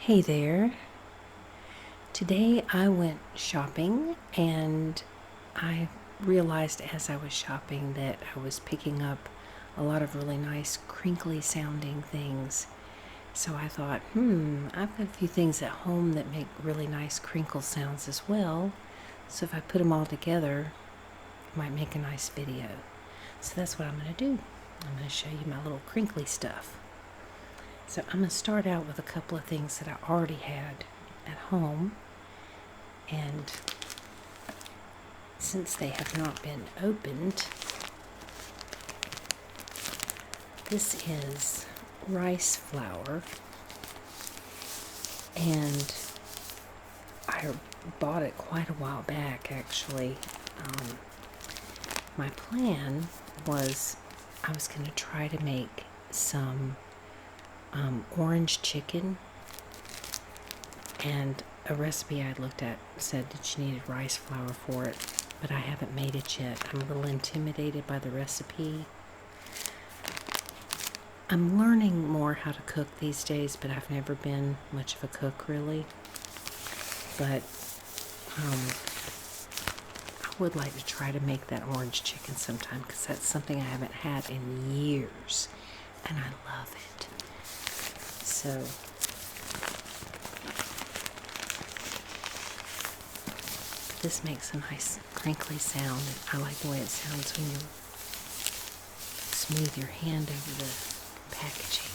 Hey there. Today I went shopping and I realized as I was shopping that I was picking up a lot of really nice crinkly sounding things. So I thought, I've got a few things at home that make really nice crinkle sounds as well. So if I put them all together, it might make a nice video. So that's what I'm going to do. I'm going to show you my little crinkly stuff. So I'm going to start out with a couple of things that I already had at home, and since they have not been opened, this is rice flour, and I bought it quite a while back actually. My plan was I was going to try to make some orange chicken, and a recipe I looked at said that you needed rice flour for it, but I haven't made it yet. I'm a little intimidated by the recipe. I'm learning more how to cook these days, but I've never been much of a cook really. But I would like to try to make that orange chicken sometime, because that's something I haven't had in years, and I love it. So this makes a nice crinkly sound. I like the way it sounds when you smooth your hand over the packaging.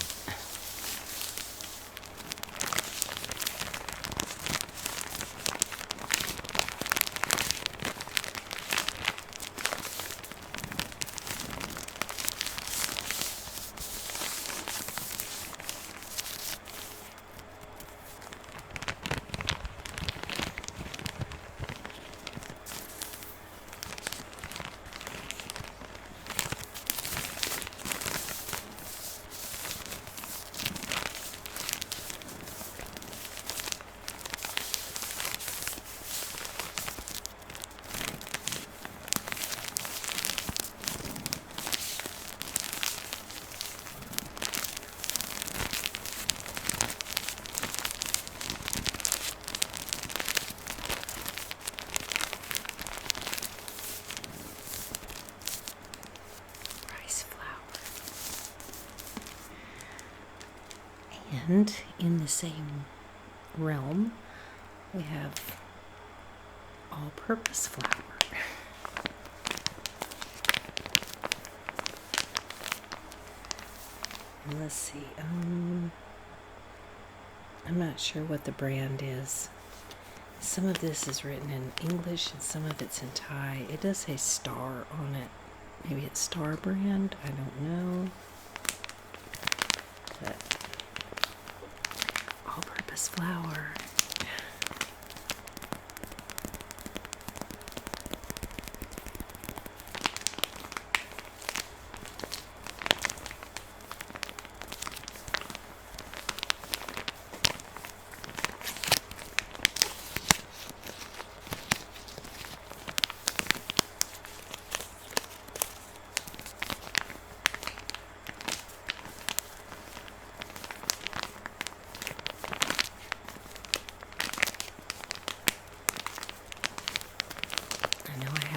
And in the same realm, we have all-purpose flour. Let's see, I'm not sure what the brand is. Some of this is written in English and some of it's in Thai. It does say Star on it. Maybe it's Star brand, I don't know. But all-purpose flour.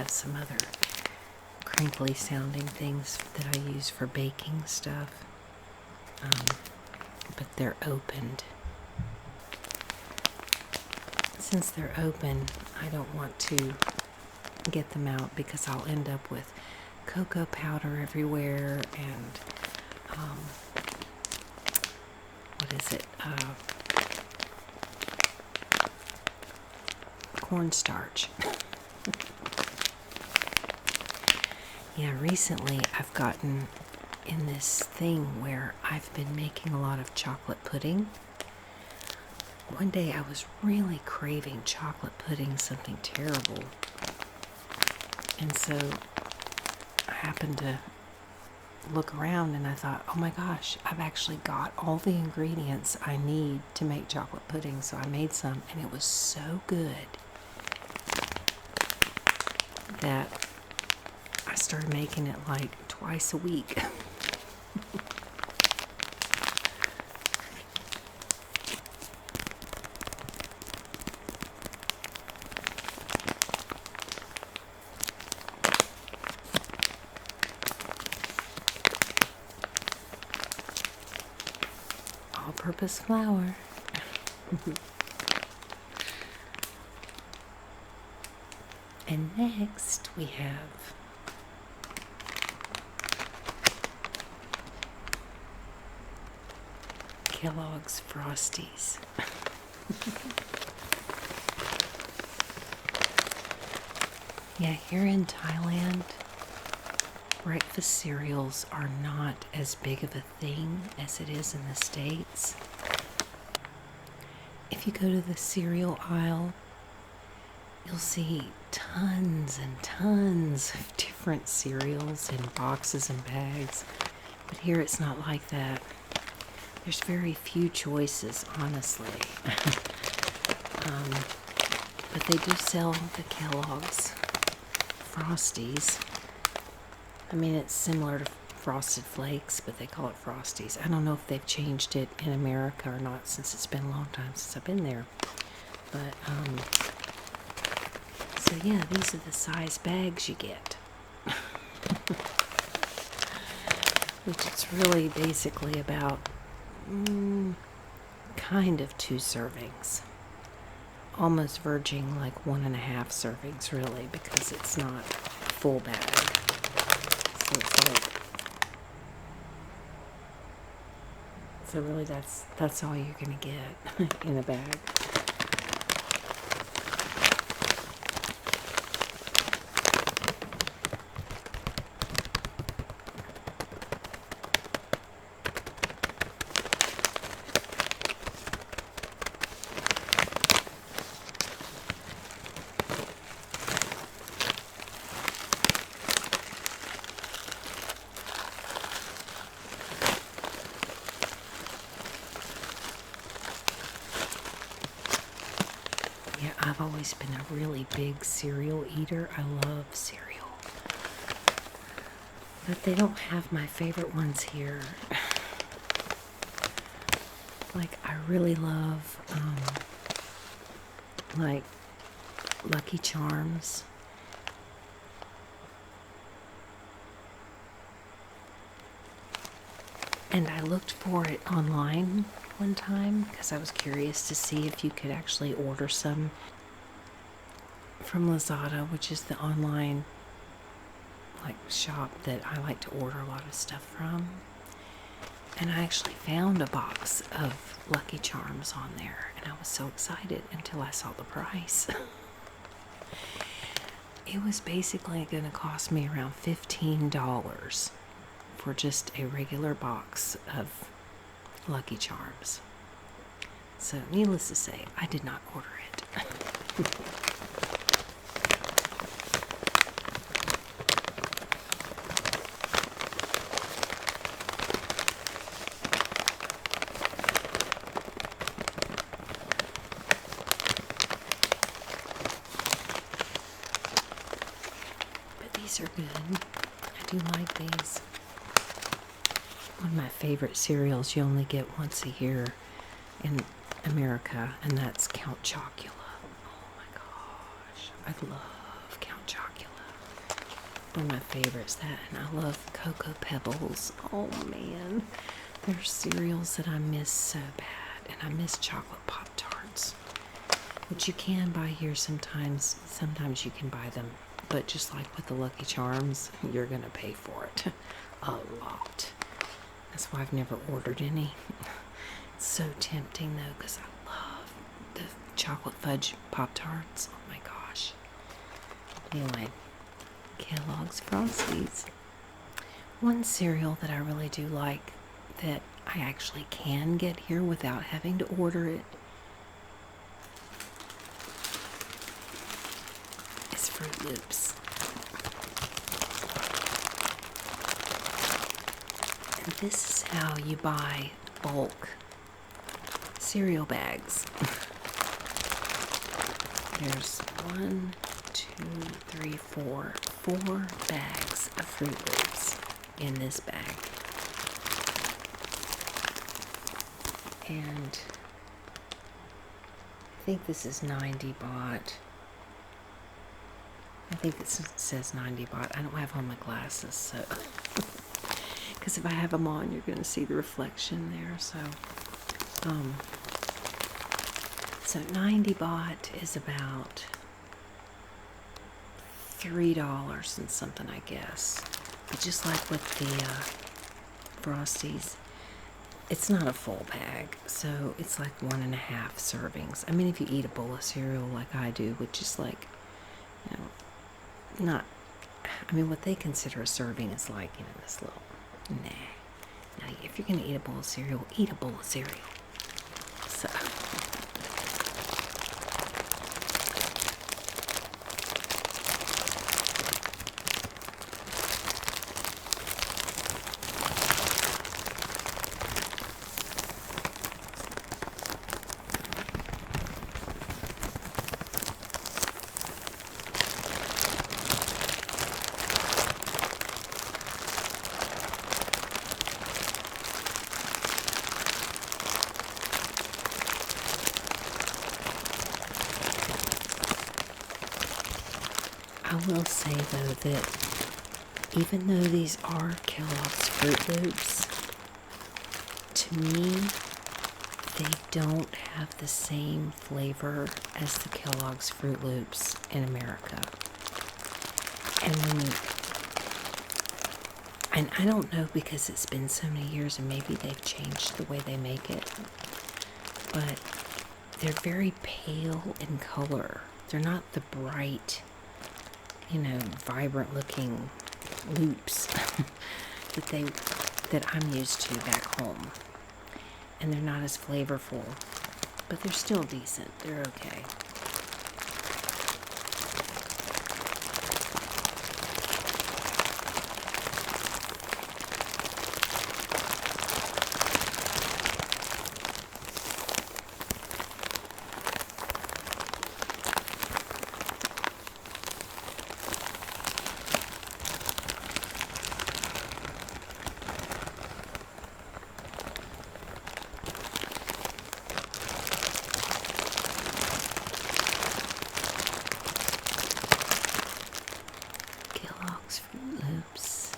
Some other crinkly sounding things that I use for baking stuff, but they're opened. Since they're open, I don't want to get them out because I'll end up with cocoa powder everywhere and what is it? Cornstarch. Yeah, recently I've gotten in this thing where I've been making a lot of chocolate pudding. One day I was really craving chocolate pudding, something terrible. And so I happened to look around and I thought, oh my gosh, I've actually got all the ingredients I need to make chocolate pudding. So I made some and it was so good that I started making it like twice a week. all-purpose flour. And next we have Kellogg's Frosties. Yeah, here in Thailand, breakfast cereals are not as big of a thing as it is in the States. If you go to the cereal aisle, you'll see tons and tons of different cereals in boxes and bags. But here it's not like that. There's very few choices, honestly. But they do sell the Kellogg's Frosties. I mean, it's similar to Frosted Flakes, but they call it Frosties. I don't know if they've changed it in America or not, since it's been a long time since I've been there. But, so yeah, these are the size bags you get. Which it's really basically about, kind of 2 servings. Almost verging like 1.5 servings, really, because it's not full bag. So it's like, so really that's all you're gonna get in a bag. Yeah, I've always been a really big cereal eater. I love cereal. But they don't have my favorite ones here. Like, I really love, like, Lucky Charms. And I looked for it online one time because I was curious to see if you could actually order some from Lazada, which is the online like shop that I like to order a lot of stuff from. And I actually found a box of Lucky Charms on there, and I was so excited until I saw the price. It was basically going to cost me around $15 for just a regular box of Lucky Charms. So, needless to say, I did not order it. But these are good. I do like these. One of my favorite cereals you only get once a year in America, and that's Count Chocula. Oh my gosh, I love Count Chocula. One of my favorites, that, and I love Cocoa Pebbles. Oh man, there's cereals that I miss so bad, and I miss chocolate Pop-Tarts, which you can buy here sometimes. Sometimes you can buy them, but just like with the Lucky Charms, you're gonna pay for it a lot. That's why I've never ordered any. It's so tempting though, because I love the chocolate fudge Pop-Tarts. Oh my gosh. Anyway, Kellogg's Frosties. One cereal that I really do like that I actually can get here without having to order it is Fruit Loops. And this is how you buy bulk cereal bags. There's 1, 2, 3, 4 bags of Fruit Loops in this bag. And I think this is 90 baht. I think it says 90 baht. I don't have on my glasses, so because if I have them on, you're going to see the reflection there. So So 90 baht is about $3 and something, I guess. But just like with the Frosties, it's not a full bag, so it's like 1.5 servings. I mean, if you eat a bowl of cereal like I do, which is like, you know, not, I mean, what they consider a serving is like, you know, this little, nah. Now, if you're going to eat a bowl of cereal, eat a bowl of cereal. So... I will say, though, that even though these are Kellogg's Fruit Loops, to me, they don't have the same flavor as the Kellogg's Fruit Loops in America. And I don't know, because it's been so many years and maybe they've changed the way they make it, but they're very pale in color. They're not the bright, you know, vibrant looking loops that I'm used to back home. And they're not as flavorful, but they're still decent. They're okay. Fruit Loops.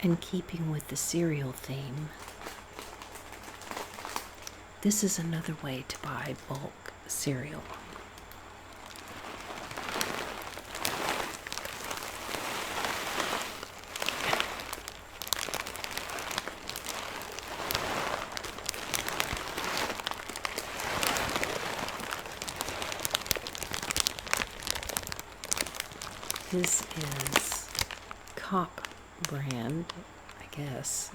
And keeping with the cereal theme, this is another way to buy bulk cereal. This is Cop brand, I guess,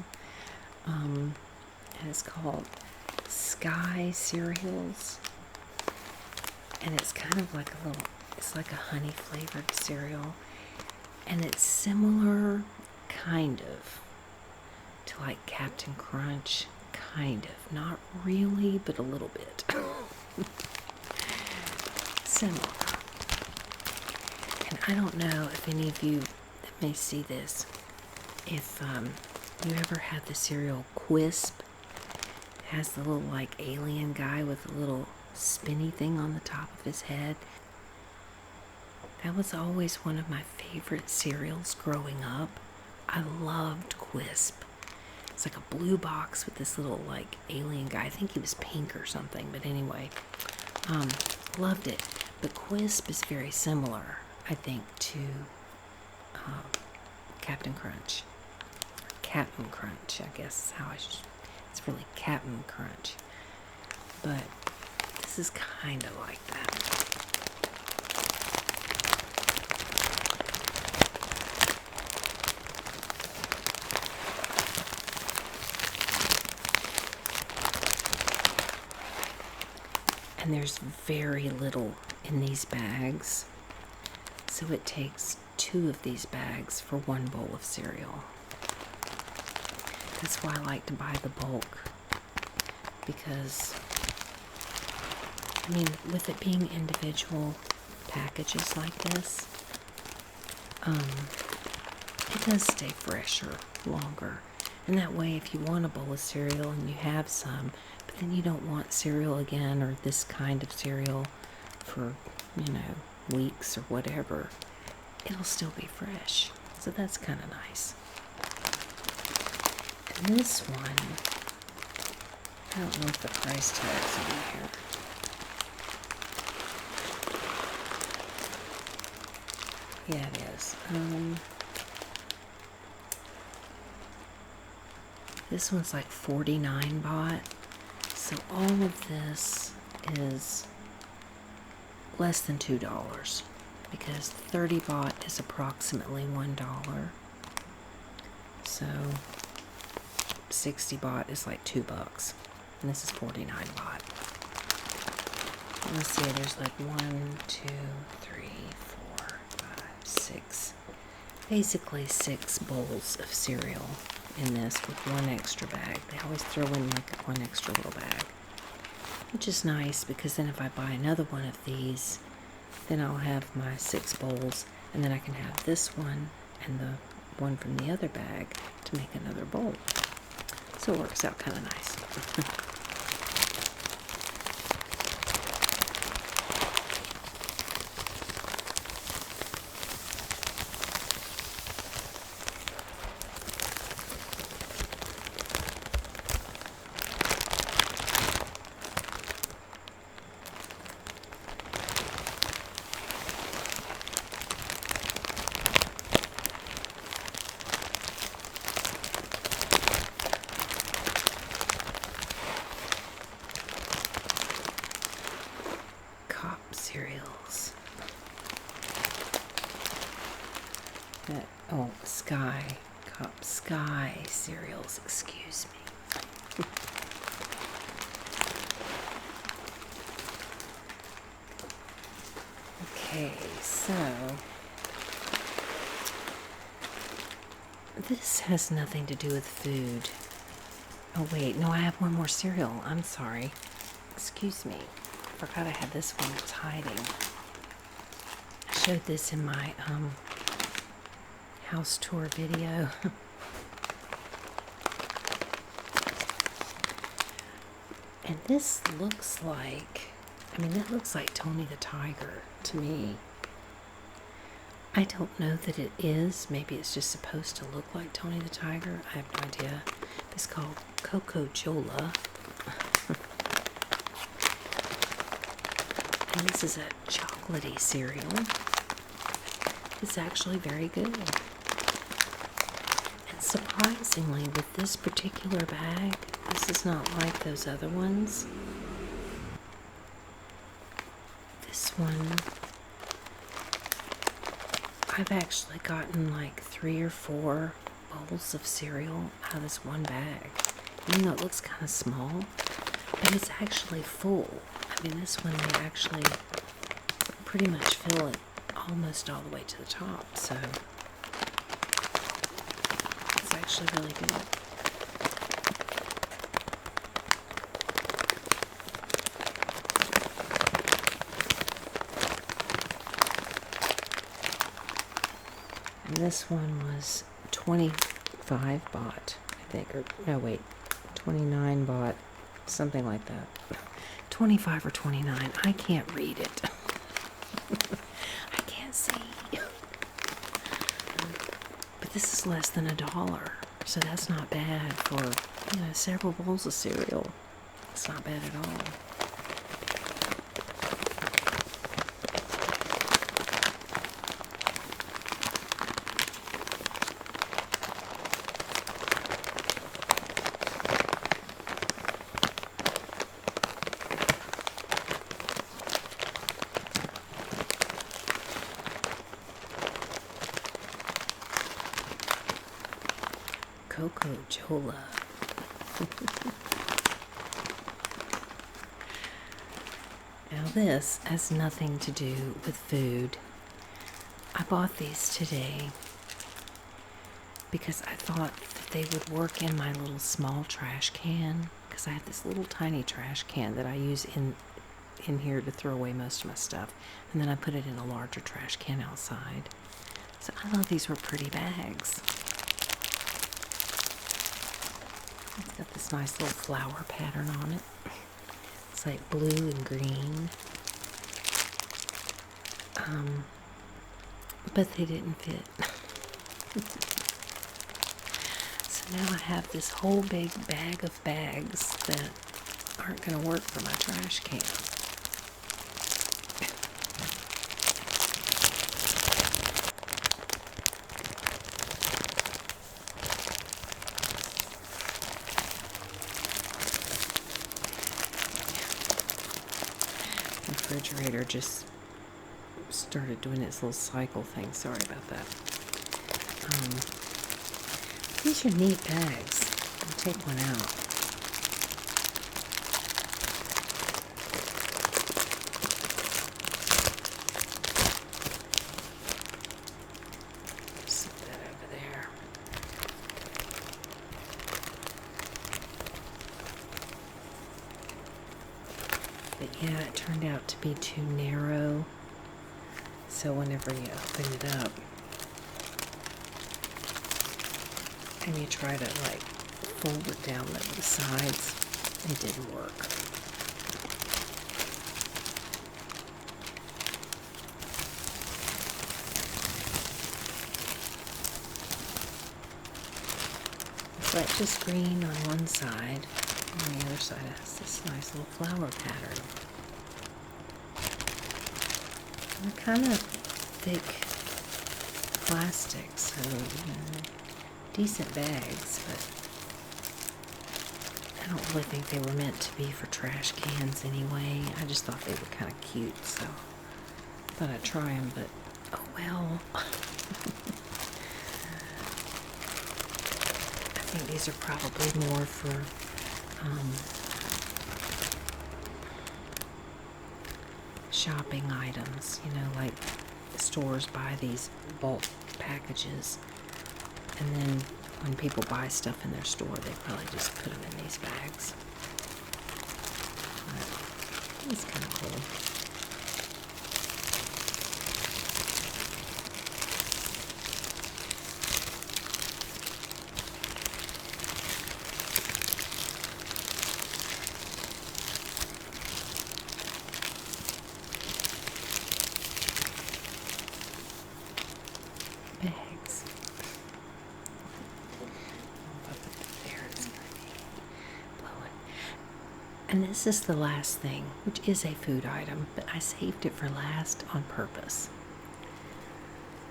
and it's called Sky Cereals, and it's kind of like a little, it's like a honey flavored cereal, and it's similar, kind of, to like Captain Crunch, kind of, not really, but a little bit, similar. And I don't know if any of you that may see this, if you ever had the cereal Quisp. It has the little like alien guy with a little spinny thing on the top of his head. That was always one of my favorite cereals growing up. I loved Quisp. It's like a blue box with this little like alien guy. I think he was pink or something, but anyway, loved it. But Quisp is very similar, I think, to Captain Crunch. Captain Crunch, I guess is how it's really Captain Crunch. But this is kind of like that. And there's very little in these bags, so it takes 2 of these bags for 1 bowl of cereal. That's why I like to buy the bulk, because, I mean, with it being individual packages like this, it does stay fresher longer. And that way, if you want a bowl of cereal and you have some, but then you don't want cereal again, or this kind of cereal for, you know, weeks or whatever, it'll still be fresh. So that's kind of nice. And this one, I don't know if the price tag's on here. Yeah, it is. This one's like 49 baht. So all of this is less than $2 because 30 baht is approximately $1. So 60 baht is like $2. And this is 49 baht. Let's see, there's like 1, 2, 3, 4, 5, 6. Basically 6 bowls of cereal in this with one extra bag. They always throw in like one extra little bag, which is nice because then if I buy another one of these, then I'll have my 6 bowls, and then I can have this one and the one from the other bag to make another bowl. So it works out kind of nice. Cereals. Sky cereals, excuse me. Okay, so this has nothing to do with food. Oh wait, no, I have one more cereal. I'm sorry. Excuse me. I forgot I had this one that's hiding. I showed this in my house tour video. And this looks like, that looks like Tony the Tiger to me. I don't know that it is. Maybe it's just supposed to look like Tony the Tiger. I have no idea. It's called Coco Jola. And this is a chocolatey cereal. It's actually very good. And surprisingly, with this particular bag, this is not like those other ones. This one, I've actually gotten like 3 or 4 bowls of cereal out of this one bag. Even though it looks kind of small, but it's actually full. This one, they actually pretty much fill it almost all the way to the top, so it's actually really good. And this one was 25 baht, I think, or no, wait, 29 baht, something like that. 25 or 29. I can't read it. I can't see. But this is less than $1, so that's not bad for several bowls of cereal. It's not bad at all. Coco Jola. Now this has nothing to do with food. I bought these today because I thought that they would work in my little small trash can, because I have this little tiny trash can that I use in here to throw away most of my stuff, and then I put it in a larger trash can outside. So I thought these were pretty bags. It's got this nice little flower pattern on it. It's like blue and green. But they didn't fit. So now I have this whole big bag of bags that aren't going to work for my trash can. Refrigerator just started doing its little cycle thing. Sorry about that. These are neat bags. I'll take one out. Set that over there. But yeah, it turned out to be too narrow. So whenever you open it up and you try to like fold it down the sides, it didn't work. It's like just green on one side, and the other side has this nice little flower pattern. They're kind of thick plastic, so decent bags, but I don't really think they were meant to be for trash cans anyway. I just thought they were kind of cute, so I thought I'd try them, but oh well. I think these are probably more for shopping items, you know, like stores buy these bulk packages, and then when people buy stuff in their store, they probably just put them in these bags. But it's kind of cool. Bags. And this is the last thing, which is a food item, but I saved it for last on purpose.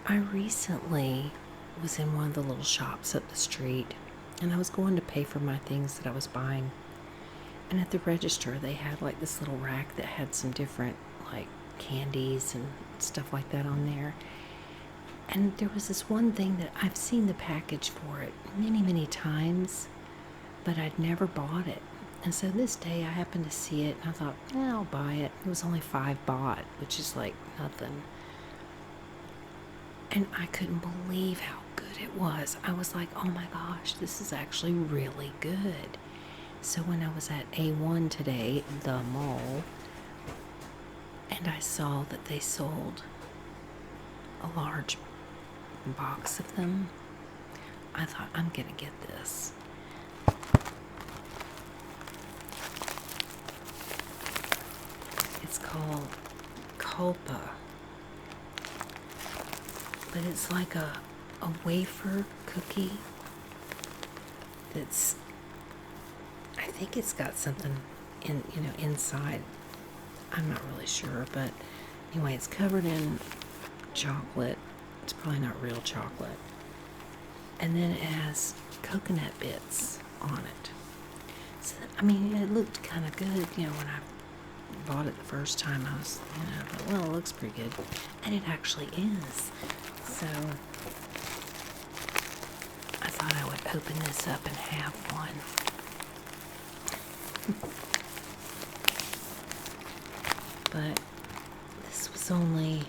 I recently was in one of the little shops up the street, and I was going to pay for my things that I was buying. And at the register, they had like this little rack that had some different like candies and stuff like that on there. And there was this one thing that I've seen the package for it many, many times, but I'd never bought it. And so this day I happened to see it, and I thought, I'll buy it. It was only $5 baht, which is like nothing. And I couldn't believe how good it was. I was like, oh my gosh, this is actually really good. So when I was at A1 today, the mall, and I saw that they sold a large box of them, I thought, I'm gonna get this. It's called Culpa, but it's like a wafer cookie that's, I think it's got something in, inside. I'm not really sure, but anyway, it's covered in chocolate. It's probably not real chocolate. And then it has coconut bits on it. So, I mean, it looked kind of good, when I bought it the first time. I was, I thought, well, it looks pretty good. And it actually is. So, I thought I would open this up and have one. But this was only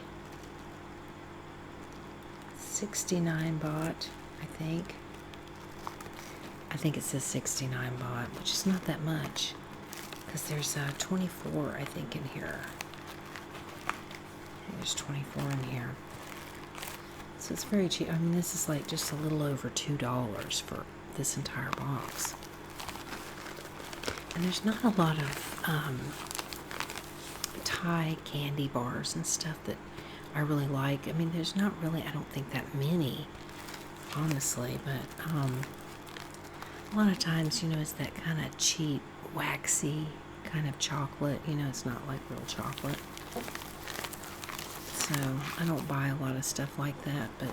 69 baht, I think. I think it says 69 baht, which is not that much, because there's 24, I think, in here. There's 24 in here. So it's very cheap. I mean, this is like just a little over $2 for this entire box. And there's not a lot of Thai candy bars and stuff that I really like. I mean, there's not really, I don't think, that many. honestly, but a lot of times, it's that kind of cheap, waxy kind of chocolate. It's not like real chocolate. So I don't buy a lot of stuff like that, but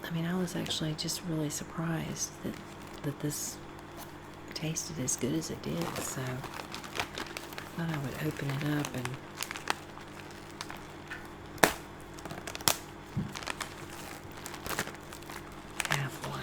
I was actually just really surprised that this tasted as good as it did. So I thought I would open it up and have one.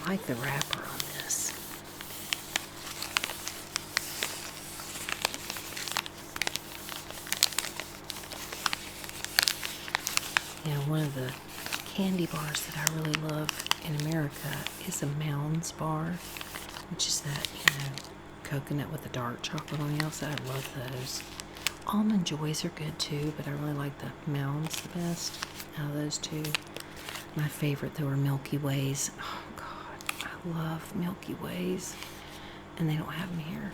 I like the wrapper on this. One of the candy bars that I really love in America is a Mounds bar, which is that, coconut with the dark chocolate on the outside. I love those. Almond Joys are good too, but I really like the Mounds the best out of those two. My favorite, though, are Milky Ways. Oh, God, I love Milky Ways, and they don't have them here.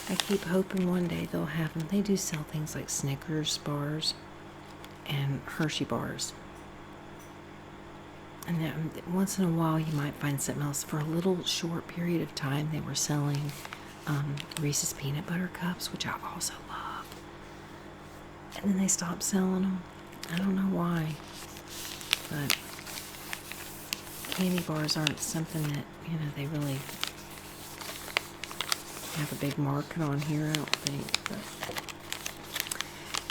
I keep hoping one day they'll have them. They do sell things like Snickers bars and Hershey bars. And then once in a while you might find something else. For a little short period of time they were selling Reese's Peanut Butter Cups, which I also love. And then they stopped selling them. I don't know why. But candy bars aren't something that, they really have a big market on here, I don't think. But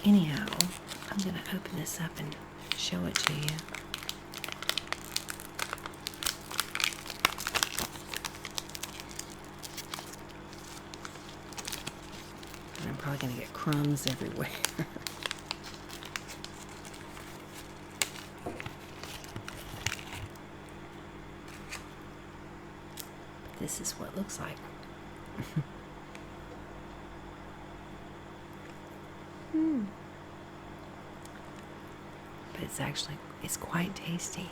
anyhow, I'm going to open this up and show it to you. And I'm probably going to get crumbs everywhere. This is what it looks like. But it's quite tasty.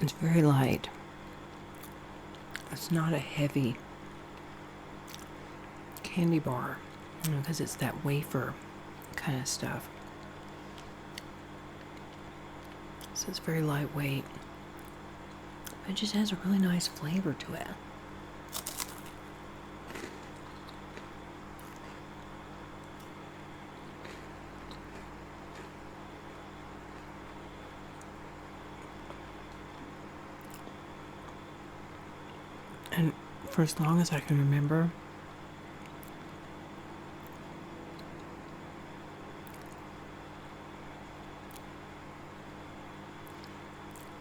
It's very light. It's not a heavy candy bar, because it's that wafer kind of stuff. So it's very lightweight. It just has a really nice flavor to it. And for as long as I can remember,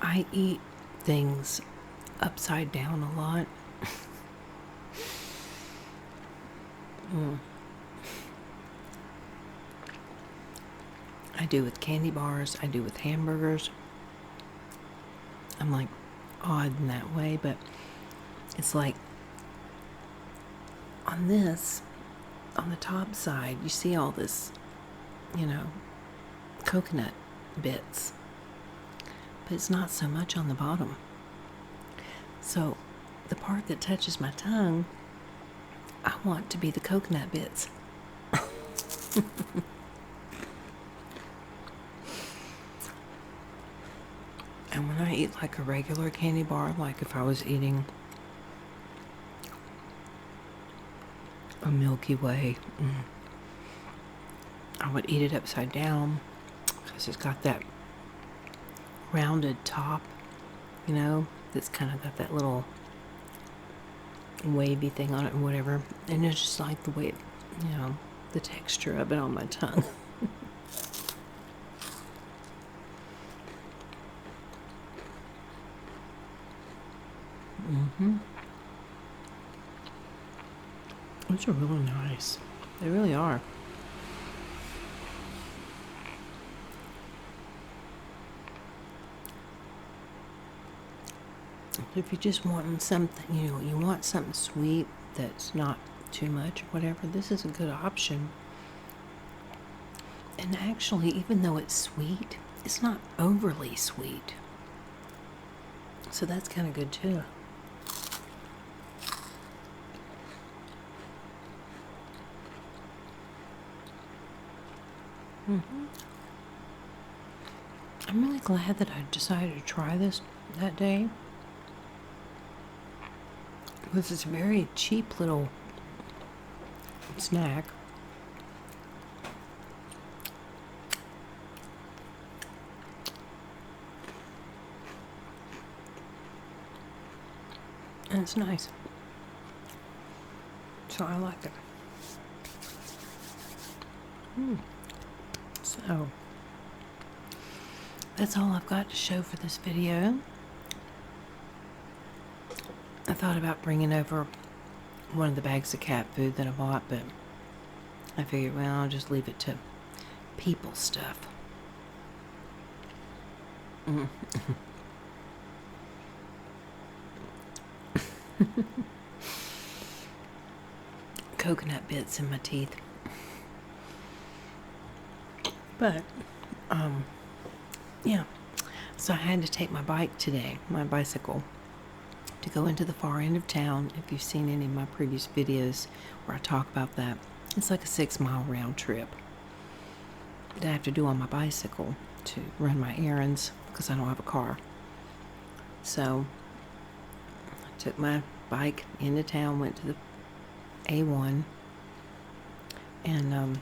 I eat things upside down a lot. I do with candy bars. I do with hamburgers. I'm like odd in that way, but it's like on this, on the top side, you see all this, coconut bits, but it's not so much on the bottom. So the part that touches my tongue, I want to be the coconut bits. And when I eat like a regular candy bar, like if I was eating a Milky Way, I would eat it upside down because it's got that rounded top, that's kind of got that little wavy thing on it and whatever. And it's just like the way, the texture of it on my tongue. Those are really nice. They really are. If you're just wanting something, you want something sweet that's not too much, whatever, this is a good option. And actually, even though it's sweet, it's not overly sweet. So that's kind of good too. I'm really glad that I decided to try this that day. This is a very cheap little snack. And it's nice. So I like it. So that's all I've got to show for this video. I thought about bringing over one of the bags of cat food that I bought, but I figured, well, I'll just leave it to people stuff. Coconut bits in my teeth. But, yeah. So I had to take my bike today, my bicycle, to go into the far end of town. If you've seen any of my previous videos where I talk about that, it's like a 6-mile round trip that I have to do on my bicycle to run my errands because I don't have a car. So I took my bike into town, went to the A1, and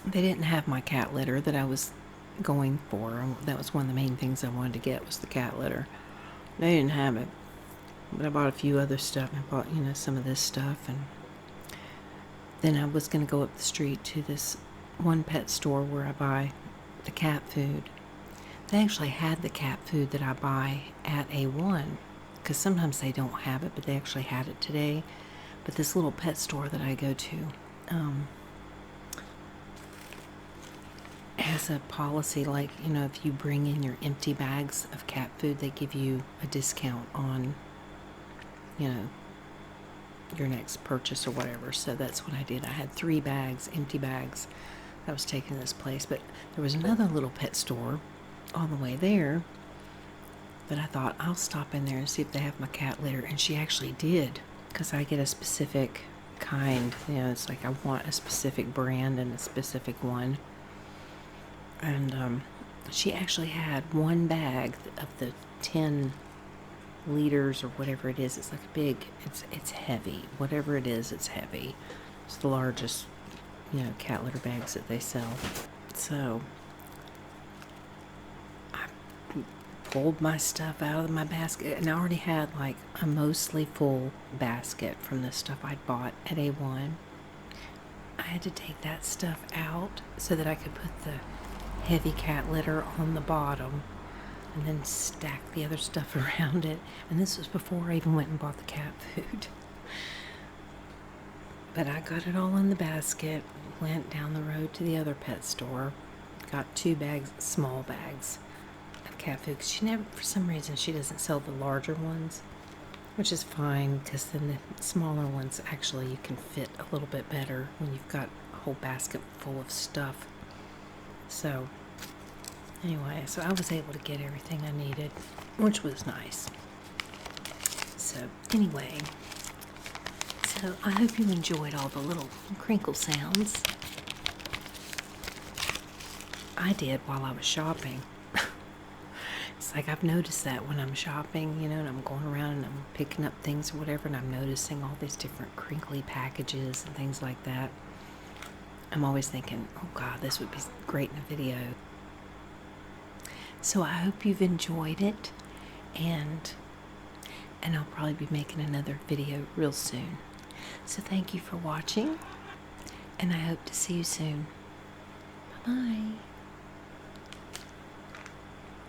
they didn't have my cat litter that I was going for. That was one of the main things I wanted to get, was the cat litter. They didn't have it, but I bought a few other stuff. I bought, some of this stuff, and then I was going to go up the street to this one pet store where I buy the cat food. They actually had the cat food that I buy at A1, because sometimes they don't have it, but they actually had it today. But this little pet store that I go to has a policy, like, if you bring in your empty bags of cat food, they give you a discount on, your next purchase or whatever. So that's what I did. I had 3 bags, empty bags, that I was taking to this place. But there was another little pet store on the way there that I thought, I'll stop in there and see if they have my cat litter. And she actually did, because I get a specific kind. It's like I want a specific brand and a specific one. And she actually had one bag of the 10 liters or whatever it is. It's like a big, it's heavy. Whatever it is, it's heavy. It's the largest, cat litter bags that they sell. So I pulled my stuff out of my basket, and I already had like a mostly full basket from the stuff I'd bought at A1. I had to take that stuff out so that I could put the heavy cat litter on the bottom and then stack the other stuff around it. And this was before I even went and bought the cat food. But I got it all in the basket, went down the road to the other pet store, got 2 bags, small bags of cat food. 'Cause for some reason, she doesn't sell the larger ones, which is fine, because then the smaller ones, actually, you can fit a little bit better when you've got a whole basket full of stuff. So, anyway, so I was able to get everything I needed, which was nice. So, anyway, so I hope you enjoyed all the little crinkle sounds. I did while I was shopping. It's like I've noticed that when I'm shopping, and I'm going around and I'm picking up things or whatever, and I'm noticing all these different crinkly packages and things like that. I'm always thinking, oh God, this would be great in a video. So I hope you've enjoyed it, and I'll probably be making another video real soon. So thank you for watching, and I hope to see you soon. Bye-bye.